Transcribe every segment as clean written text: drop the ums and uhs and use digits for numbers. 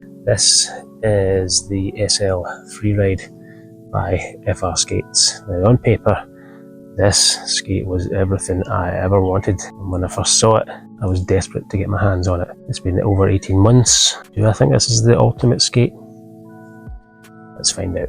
This is the SL Freeride by FR Skates. Now on paper, this skate was everything I ever wanted. When I first saw it, I was desperate to get my hands on it. It's been over 18 months. Do I think this is the ultimate skate? Let's find out.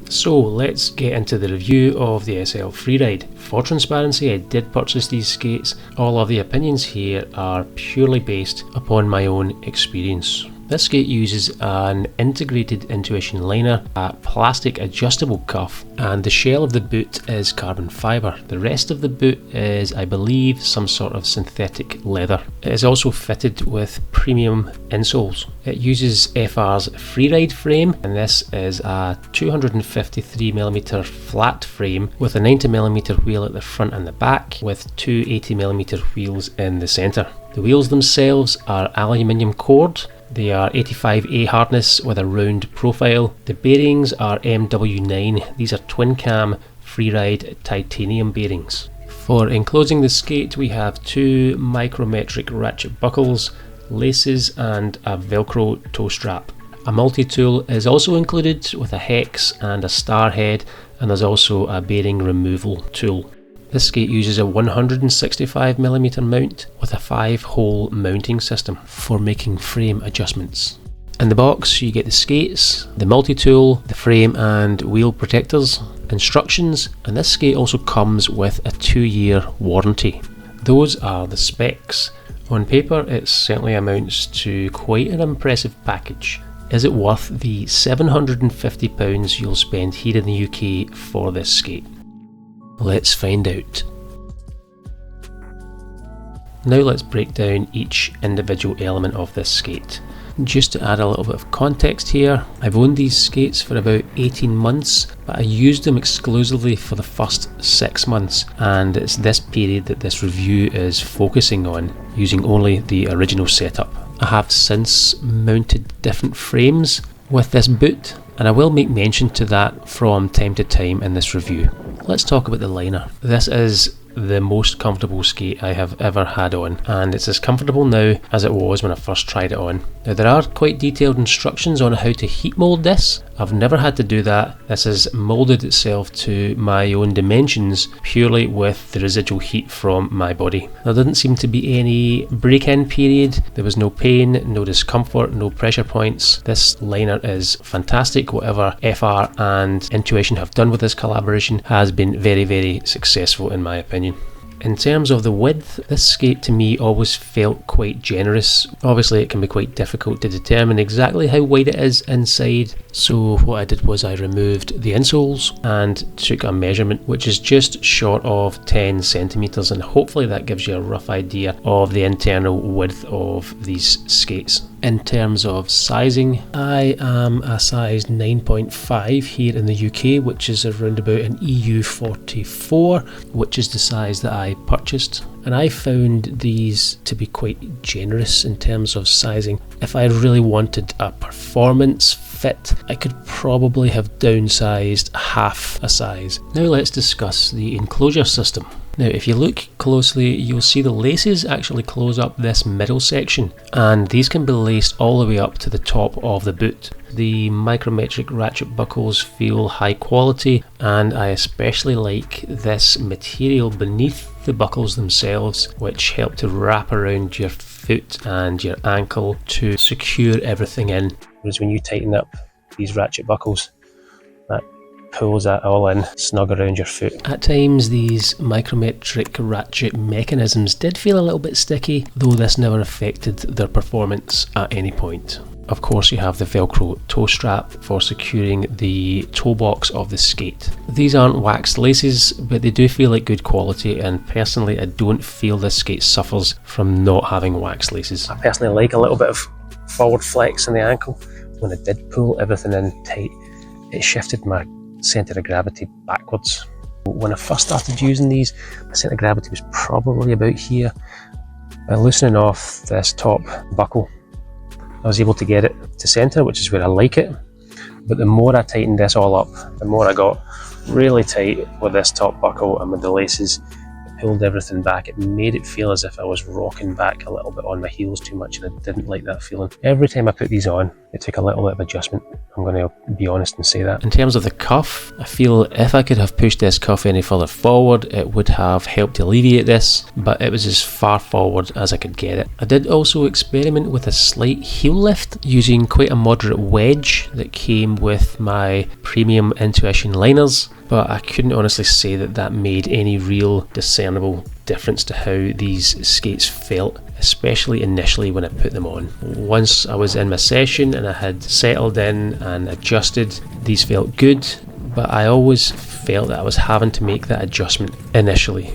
So let's get into the review of the SL Freeride. For transparency, I did purchase these skates. All of the opinions here are purely based upon my own experience. This skate uses an integrated intuition liner, a plastic adjustable cuff, and the shell of the boot is carbon fibre. The rest of the boot is, I believe, some sort of synthetic leather. It is also fitted with premium insoles. It uses FR's Freeride frame, and this is a 253mm flat frame with a 90mm wheel at the front and the back, with two 80mm wheels in the centre. The wheels themselves are aluminium cored. They are 85A hardness with a round profile. The bearings are MW9. These are twin cam Freeride titanium bearings. For enclosing the skate, we have two micrometric ratchet buckles, laces and a velcro toe strap. A multi-tool is also included with a hex and a star head, and there's also a bearing removal tool. This skate uses a 165mm mount with a 5-hole mounting system for making frame adjustments. In the box you get the skates, the multi-tool, the frame and wheel protectors, instructions, and this skate also comes with a 2-year warranty. Those are the specs. On paper it certainly amounts to quite an impressive package. Is it worth the £750 you'll spend here in the UK for this skate? Let's find out. Now let's break down each individual element of this skate. Just to add a little bit of context here, I've owned these skates for about 18 months, but I used them exclusively for the first 6 months, and it's this period that this review is focusing on, using only the original setup. I have since mounted different frames with this boot, and I will make mention to that from time to time in this review. Let's talk about the liner. This is the most comfortable skate I have ever had on, and it's as comfortable now as it was when I first tried it on. Now there are quite detailed instructions on how to heat mould this. I've never had to do that. This has moulded itself to my own dimensions purely with the residual heat from my body. There didn't seem to be any break-in period. There was no pain, no discomfort, no pressure points. This liner is fantastic. Whatever FR and Intuition have done with this collaboration has been very, very successful in my opinion. In terms of the width, this skate to me always felt quite generous. Obviously it can be quite difficult to determine exactly how wide it is inside, so what I did was I removed the insoles and took a measurement which is just short of 10 centimeters, and hopefully that gives you a rough idea of the internal width of these skates. In terms of sizing, I am a size 9.5 here in the UK, which is around about an EU 44, which is the size that I purchased. And I found these to be quite generous in terms of sizing. If I really wanted a performance fit, I could probably have downsized half a size. Now let's discuss the enclosure system. Now if you look closely, you'll see the laces actually close up this middle section, and these can be laced all the way up to the top of the boot. The micrometric ratchet buckles feel high quality, and I especially like this material beneath the buckles themselves, which help to wrap around your foot and your ankle to secure everything in. Whereas when you tighten up these ratchet buckles, that pulls that all in snug around your foot. At times these micrometric ratchet mechanisms did feel a little bit sticky, though this never affected their performance at any point. Of course you have the Velcro toe strap for securing the toe box of the skate. These aren't waxed laces, but they do feel like good quality, and personally I don't feel this skate suffers from not having wax laces. I personally like a little bit of forward flex in the ankle when I did pull everything in tight, it shifted my centre of gravity backwards. When I first started using these, my centre of gravity was probably about here. By loosening off this top buckle, I was able to get it to centre, which is where I like it. But the more I tightened this all up, the more I got really tight with this top buckle and with the laces. It pulled everything back. It made it feel as if I was rocking back a little bit on my heels too much, and I didn't like that feeling. Every time I put these on, it took a little bit of adjustment. I'm going to be honest and say that. In terms of the cuff, I feel if I could have pushed this cuff any further forward, it would have helped alleviate this, but it was as far forward as I could get it. I did also experiment with a slight heel lift using quite a moderate wedge that came with my premium Intuition liners, but I couldn't honestly say that that made any real discernible difference to how these skates felt, especially initially when I put them on. Once I was in my session and I had settled in and adjusted, these felt good, but I always felt that I was having to make that adjustment initially.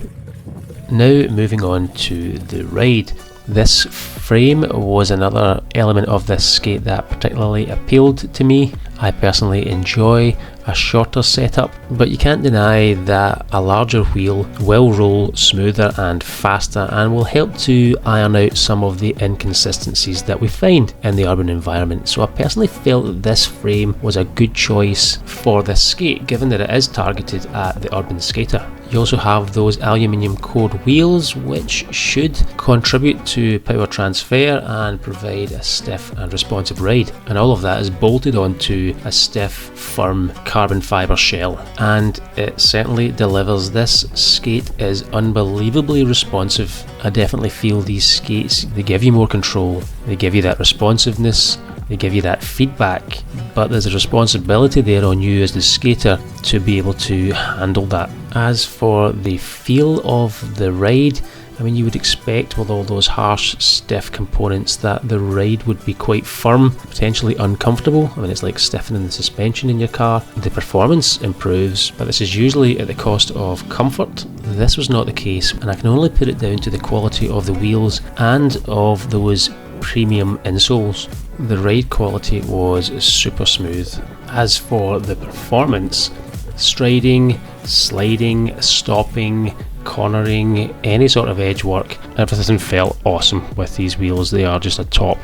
Now moving on to the ride. This frame was another element of this skate that particularly appealed to me. I personally enjoy a shorter setup, but you can't deny that a larger wheel will roll smoother and faster and will help to iron out some of the inconsistencies that we find in the urban environment. So I personally felt that this frame was a good choice for this skate, given that it is targeted at the urban skater. You also have those aluminium cored wheels, which should contribute to power transfer and provide a stiff and responsive ride, and all of that is bolted onto a stiff, firm carbon fibre shell, and it certainly delivers. This skate is unbelievably responsive. I definitely feel these skates, they give you more control, they give you that responsiveness, they give you that feedback, but there's a responsibility there on you as the skater to be able to handle that. As for the feel of the ride, I mean, you would expect with all those harsh, stiff components that the ride would be quite firm, potentially uncomfortable. I mean, it's like stiffening the suspension in your car. The performance improves, but this is usually at the cost of comfort. This was not the case, and I can only put it down to the quality of the wheels and of those premium insoles. The ride quality was super smooth. As for the performance, striding, sliding, stopping, cornering, any sort of edge work, everything felt awesome with these wheels. They are just a top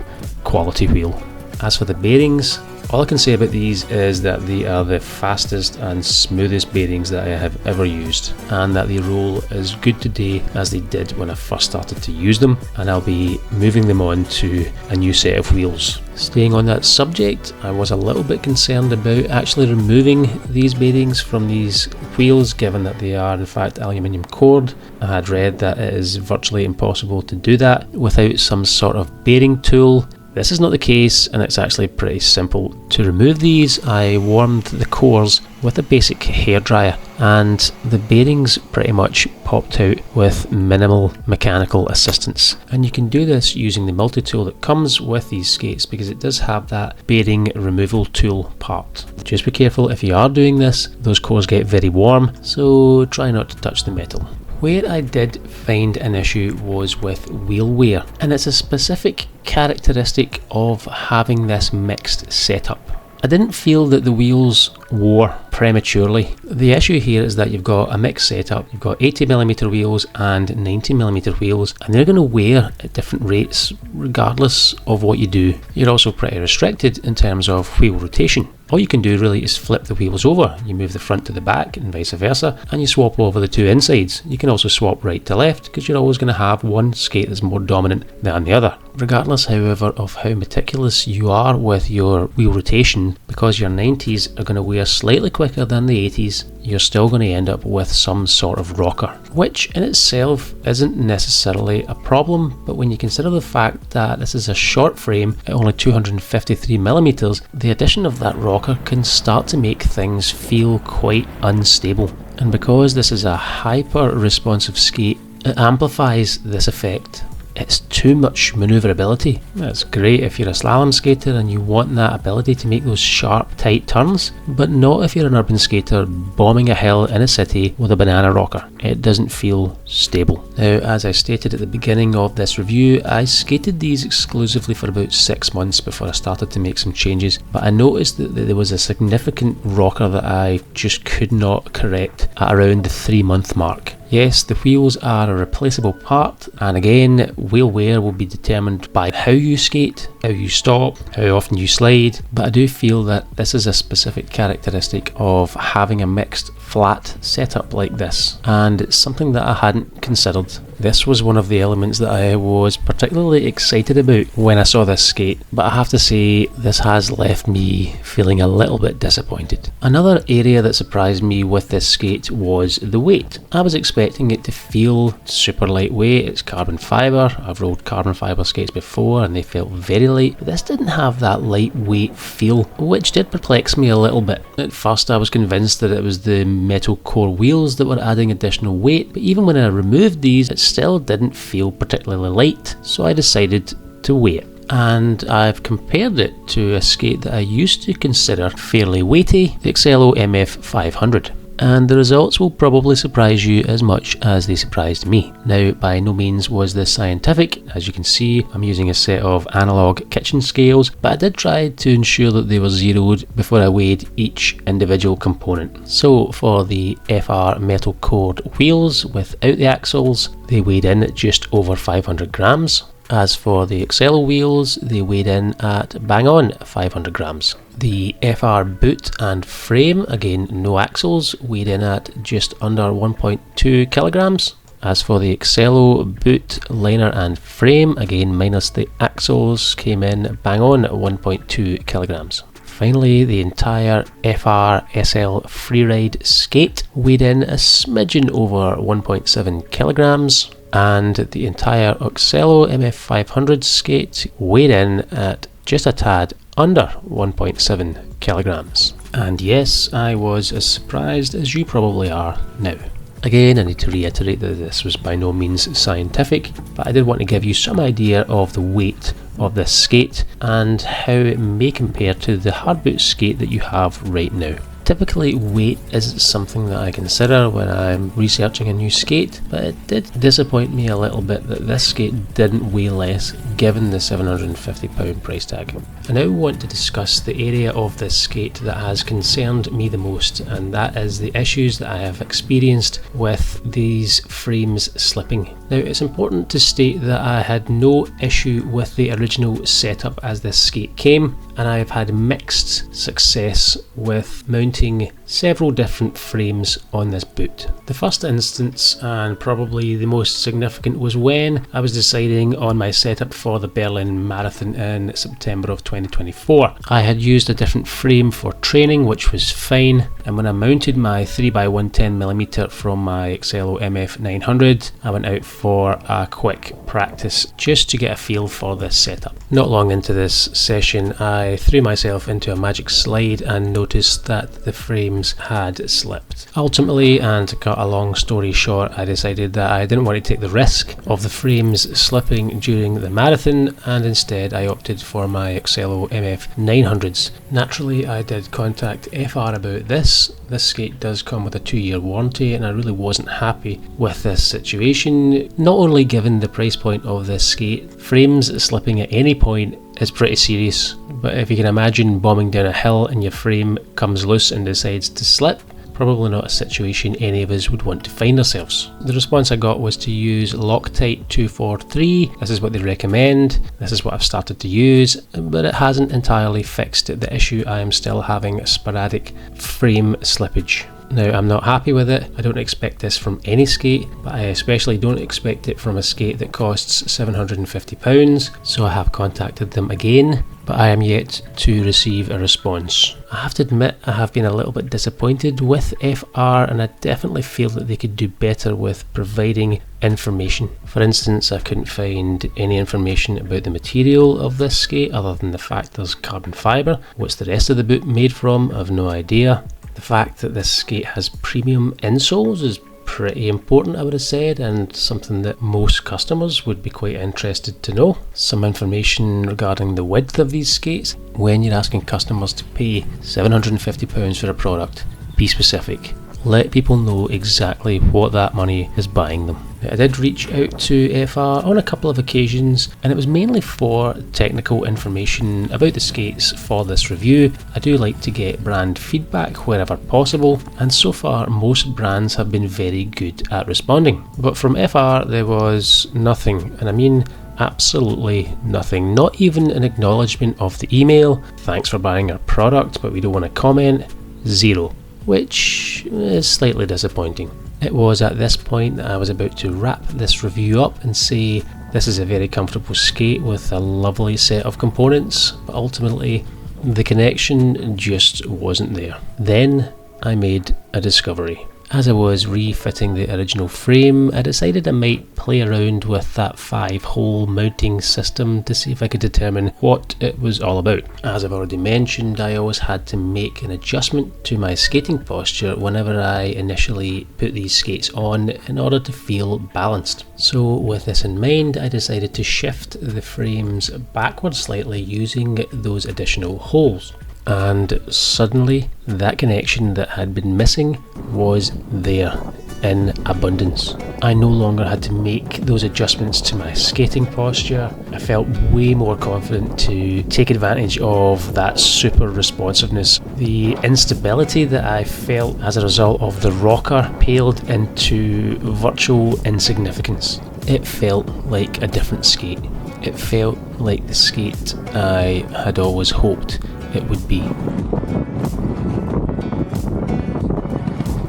quality wheel. As for the bearings, all I can say about these is that they are the fastest and smoothest bearings that I have ever used, and that they roll as good today as they did when I first started to use them, and I'll be moving them on to a new set of wheels. Staying on that subject, I was a little bit concerned about actually removing these bearings from these wheels, given that they are in fact aluminium cored. I had read that it is virtually impossible to do that without some sort of bearing tool. This is not the case, and it's actually pretty simple to remove these. I warmed the cores with a basic hairdryer, and the bearings pretty much popped out with minimal mechanical assistance. And you can do this using the multi-tool that comes with these skates, because it does have that bearing removal tool part. Just be careful if you are doing this, those cores get very warm, so try not to touch the metal. Where I did find an issue was with wheel wear, and it's a specific characteristic of having this mixed setup. I didn't feel that the wheels wore prematurely. The issue here is that you've got a mixed setup. You've got 80mm wheels and 90mm wheels, and they're going to wear at different rates regardless of what you do. You're also pretty restricted in terms of wheel rotation. All you can do really is flip the wheels over. You move the front to the back and vice versa, and you swap over the two insides. You can also swap right to left, because you're always going to have one skate that's more dominant than the other. Regardless, however, of how meticulous you are with your wheel rotation, because your 90s are going to wear slightly quicker than the 80s, you're still going to end up with some sort of rocker, which in itself isn't necessarily a problem, but when you consider the fact that this is a short frame at only 253mm, the addition of that rocker can start to make things feel quite unstable. And because this is a hyper responsive skate, it amplifies this effect. it's too much maneuverability. That's great if you're a slalom skater and you want that ability to make those sharp, tight turns, but not if you're an urban skater bombing a hill in a city with a banana rocker. It doesn't feel stable. Now, as I stated at the beginning of this review, I skated these exclusively for about 6 months before I started to make some changes, but I noticed that there was a significant rocker that I just could not correct at around the 3-month mark. Yes, the wheels are a replaceable part, and again, wheel wear will be determined by how you skate, how you stop, how often you slide, but I do feel that this is a specific characteristic of having a mixed flat setup like this, and it's something that I hadn't considered. This was one of the elements that I was particularly excited about when I saw this skate, but I have to say this has left me feeling a little bit disappointed. Another area that surprised me with this skate was the weight. I was expecting it to feel super lightweight. It's carbon fibre. I've rolled carbon fibre skates before and they felt very light, but this didn't have that lightweight feel, which did perplex me a little bit. At first I was convinced that it was the metal core wheels that were adding additional weight, but even when I removed these, it still didn't feel particularly light, so I decided to weigh it. And I've compared it to a skate that I used to consider fairly weighty, the XLO MF 500. And the results will probably surprise you as much as they surprised me. Now, by no means was this scientific. As you can see, I'm using a set of analog kitchen scales, but I did try to ensure that they were zeroed before I weighed each individual component. So for the FR metal cored wheels without the axles, they weighed in at just over 500 grams. As for the XLO wheels, they weighed in at bang on 500 grams. The FR boot and frame, again no axles, weighed in at just under 1.2 kilograms. As for the XLO boot, liner and frame, again minus the axles, came in bang on 1.2 kilograms. Finally, the entire FR SL Freeride Skate weighed in a smidgen over 1.7 kilograms. And the entire XLO MF500 skate weighed in at just a tad under 1.7 kilograms. And yes, I was as surprised as you probably are now. Again, I need to reiterate that this was by no means scientific, but I did want to give you some idea of the weight of this skate and how it may compare to the hard boot skate that you have right now. Typically, weight isn't something that I consider when I'm researching a new skate, but it did disappoint me a little bit that this skate didn't weigh less given the £750 price tag. I now want to discuss the area of this skate that has concerned me the most, and that is the issues that I have experienced with these frames slipping. Now, it's important to state that I had no issue with the original setup as this skate came, and I have had mixed success with mounting several different frames on this boot. The first instance, and probably the most significant, was when I was deciding on my setup for the Berlin Marathon in September of 2024. I had used a different frame for training, which was fine, and when I mounted my 3x110mm from my XLO MF 900, I went out for a quick practice just to get a feel for this setup. Not long into this session, I threw myself into a magic slide and noticed that the frames had slipped. Ultimately, and to cut a long story short, I decided that I didn't want to take the risk of the frames slipping during the marathon, and instead I opted for my XLO MF 900s. Naturally, I did contact FR about this. This skate does come with a 2-year warranty, and I really wasn't happy with this situation. Not only given the price point of this skate, frames slipping at any point is pretty serious, but if you can imagine bombing down a hill and your frame comes loose and decides to slip, probably not a situation any of us would want to find ourselves. The response I got was to use Loctite 243. This is what they recommend, this is what I've started to use, but it hasn't entirely fixed the issue. I am still having sporadic frame slippage. Now, I'm not happy with it. I don't expect this from any skate, but I especially don't expect it from a skate that costs £750, so I have contacted them again, but I am yet to receive a response. I have to admit I have been a little bit disappointed with FR, and I definitely feel that they could do better with providing information. For instance, I couldn't find any information about the material of this skate other than the fact there's carbon fibre. What's the rest of the boot made from? I've no idea. The fact that this skate has premium insoles is pretty important, I would have said, and something that most customers would be quite interested to know. Some information regarding the width of these skates. When you're asking customers to pay £750 for a product, be specific. Let people know exactly what that money is buying them. I did reach out to FR on a couple of occasions, and it was mainly for technical information about the skates for this review. I do like to get brand feedback wherever possible, and so far most brands have been very good at responding. But from FR there was nothing, and I mean absolutely nothing. Not even an acknowledgement of the email, thanks for buying our product but we don't want to comment. Zero. Which is slightly disappointing. It was at this point that I was about to wrap this review up and say this is a very comfortable skate with a lovely set of components, but ultimately the connection just wasn't there. Then I made a discovery. As I was refitting the original frame, I decided I might play around with that 5-hole mounting system to see if I could determine what it was all about. As I've already mentioned, I always had to make an adjustment to my skating posture whenever I initially put these skates on in order to feel balanced. So with this in mind, I decided to shift the frames backwards slightly using those additional holes. And suddenly that connection that had been missing was there in abundance. I no longer had to make those adjustments to my skating posture. I felt way more confident to take advantage of that super responsiveness. The instability that I felt as a result of the rocker paled into virtual insignificance. It felt like a different skate. It felt like the skate I had always hoped it would be.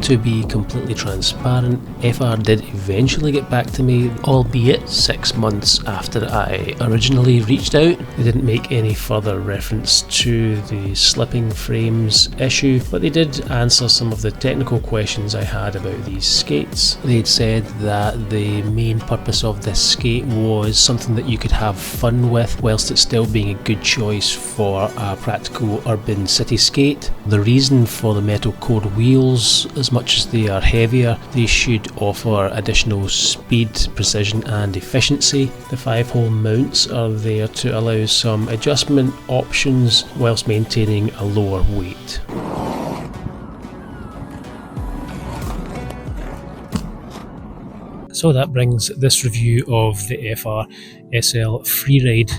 To be completely transparent, FR did eventually get back to me, albeit 6 months after I originally reached out. They didn't make any further reference to the slipping frames issue, but they did answer some of the technical questions I had about these skates. They'd said that the main purpose of this skate was something that you could have fun with whilst it still being a good choice for a practical urban city skate. The reason for the metal cored wheels, as much as they are heavier, they should offer additional speed, precision and efficiency. The 5-hole mounts are there to allow some adjustment options whilst maintaining a lower weight. So that brings this review of the FR SL Freeride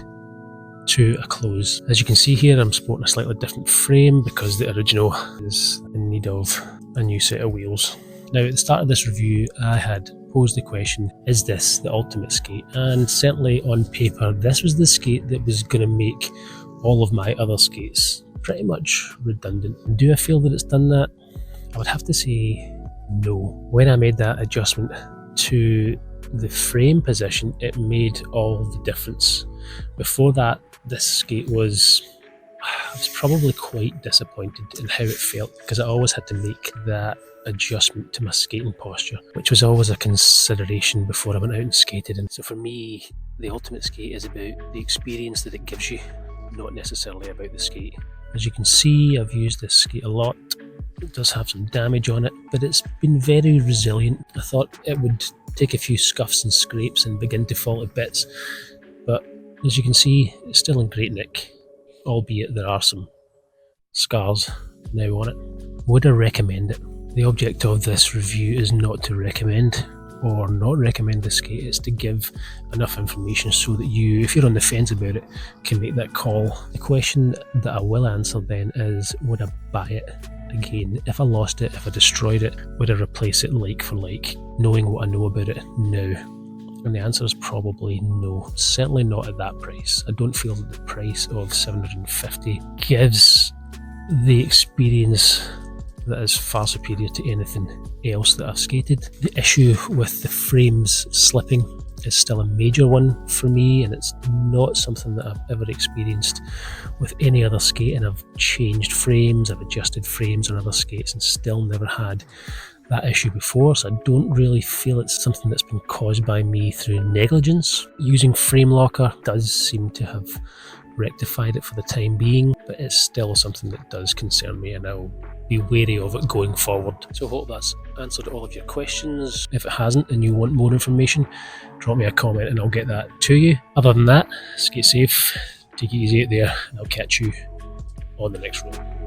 to a close. As you can see here, I'm sporting a slightly different frame because the original is in need of a new set of wheels. Now at the start of this review I had posed the question, is this the ultimate skate? And certainly on paper this was the skate that was going to make all of my other skates pretty much redundant. And do I feel that it's done that? I would have to say no. When I made that adjustment to the frame position, it made all the difference. Before that, this skate I was probably quite disappointed in how it felt, because I always had to make that adjustment to my skating posture, which was always a consideration before I went out and skated. And so for me, the ultimate skate is about the experience that it gives you, not necessarily about the skate. As you can see, I've used this skate a lot. It does have some damage on it, but it's been very resilient. I thought it would take a few scuffs and scrapes and begin to fall to bits, but as you can see, it's still in great nick, albeit there are some scars now on it. Would I recommend it? The object of this review is not to recommend or not recommend the skate, it's to give enough information so that you, if you're on the fence about it, can make that call. The question that I will answer then is, would I buy it again? If I lost it, if I destroyed it, would I replace it like for like, knowing what I know about it now? And the answer is probably no, certainly not at that price. I don't feel that the price of $750 gives the experience that is far superior to anything else that I've skated. The issue with the frames slipping is still a major one for me, and it's not something that I've ever experienced with any other skate. And I've changed frames, I've adjusted frames on other skates and still never had that issue before, so I don't really feel it's something that's been caused by me through negligence. Using Frame Locker does seem to have rectified it for the time being, but it's still something that does concern me, and I'll be wary of it going forward. So I hope that's answered all of your questions. If it hasn't and you want more information, drop me a comment and I'll get that to you. Other than that, skate safe, take it easy out there, and I'll catch you on the next roll.